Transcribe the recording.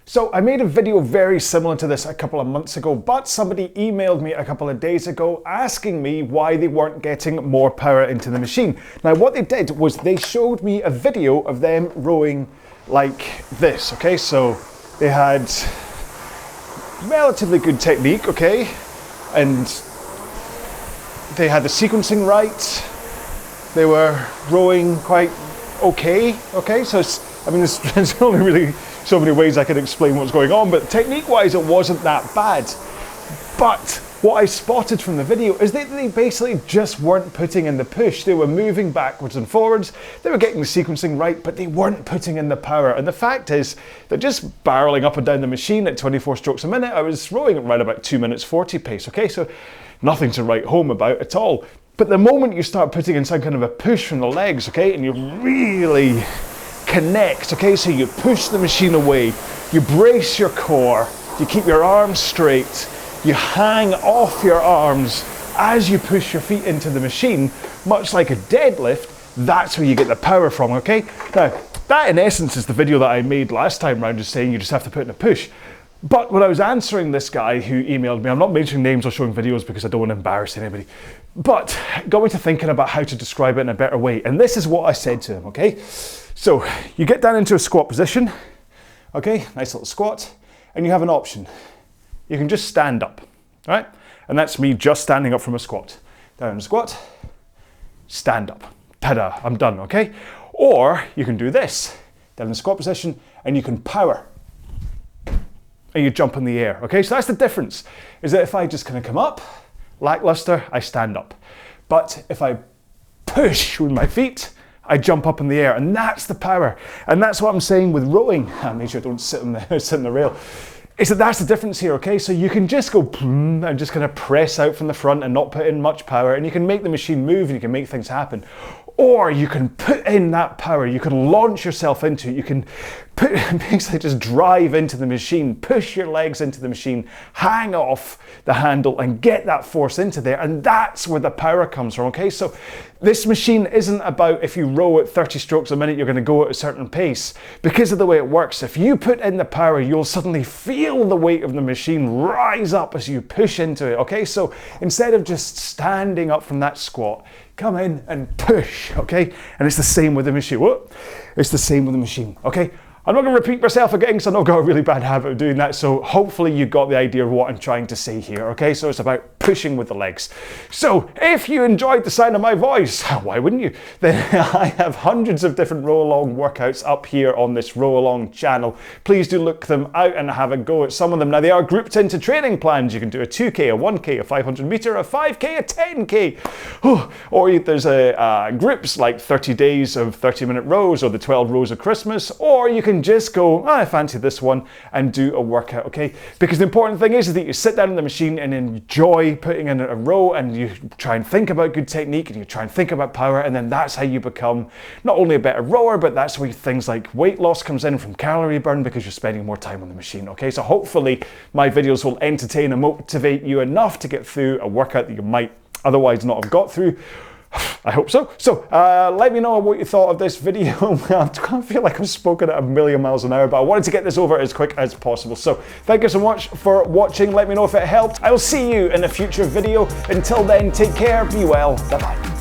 So I made a video very similar to this a couple of months ago, but somebody emailed me a couple of days ago asking me why they weren't getting more power into the machine. Now what they did was they showed me a video of them rowing like this, okay? So they had relatively good technique, okay? And they had the sequencing right. They were rowing quite okay? So I mean, there's only really so many ways I can explain what's going on, but technique-wise, it wasn't that bad. But what I spotted from the video is that they basically just weren't putting in the push. They were moving backwards and forwards. They were getting the sequencing right, but they weren't putting in the power. And the fact is, they're just barreling up and down the machine at 24 strokes a minute. I was rowing at around about 2 minutes 40 pace, okay? So nothing to write home about at all. But the moment you start putting in some kind of a push from the legs, okay, and you really connect, okay, so you push the machine away, you brace your core, you keep your arms straight, you hang off your arms as you push your feet into the machine, much like a deadlift. That's where you get the power from, okay? Now, that in essence is the video that I made last time round, just saying you just have to put in a push. But when I was answering this guy who emailed me, I'm not mentioning names or showing videos because I don't want to embarrass anybody, but got me to thinking about how to describe it in a better way. And this is what I said to him, okay? So you get down into a squat position, okay? Nice little squat, and you have an option. You can just stand up, right? And that's me just standing up from a squat. Down in a squat, stand up. Ta-da, I'm done, okay? Or you can do this, down in the squat position, and you can power. And you jump in the air, okay? So that's the difference, is that if I just kind of come up, lackluster, I stand up. But if I push with my feet, I jump up in the air, and that's the power. And that's what I'm saying with rowing. I make sure I don't sit on the rail. Is that that's the difference here, okay? So you can just go and just kind of press out from the front and not put in much power, and you can make the machine move and you can make things happen. Or you can put in that power, you can launch yourself into it, you can basically just drive into the machine, push your legs into the machine, hang off the handle and get that force into there, and that's where the power comes from, okay? So this machine isn't about if you row at 30 strokes a minute, you're gonna go at a certain pace. Because of the way it works, if you put in the power, you'll suddenly feel the weight of the machine rise up as you push into it, okay? So instead of just standing up from that squat, come in and push, okay? And it's the same with the machine. Whoop. It's the same with the machine, okay? I'm not going to repeat myself again because I know I've got a really bad habit of doing that, so hopefully you got the idea of what I'm trying to say here, okay? So it's about pushing with the legs. So if you enjoyed the sound of my voice, why wouldn't you? Then I have hundreds of different RowAlong workouts up here on this RowAlong channel. Please do look them out and have a go at some of them. Now they are grouped into training plans. You can do a 2K, a 1K, a 500 meter, a 5K, a 10K. Or there's groups like 30 days of 30-minute rows or the 12 rows of Christmas, or you can just go, I fancy this one, and do a workout, okay? Because the important thing is that you sit down in the machine and enjoy putting in a row, and you try and think about good technique, and you try and think about power, and then that's how you become not only a better rower, but that's where things like weight loss comes in from calorie burn because you're spending more time on the machine, okay? So hopefully my videos will entertain and motivate you enough to get through a workout that you might otherwise not have got through. I hope so. So let me know what you thought of this video. I feel like I've spoken at a million miles an hour, but I wanted to get this over as quick as possible. So thank you so much for watching. Let me know if it helped. I will see you in a future video. Until then, take care, be well, bye-bye.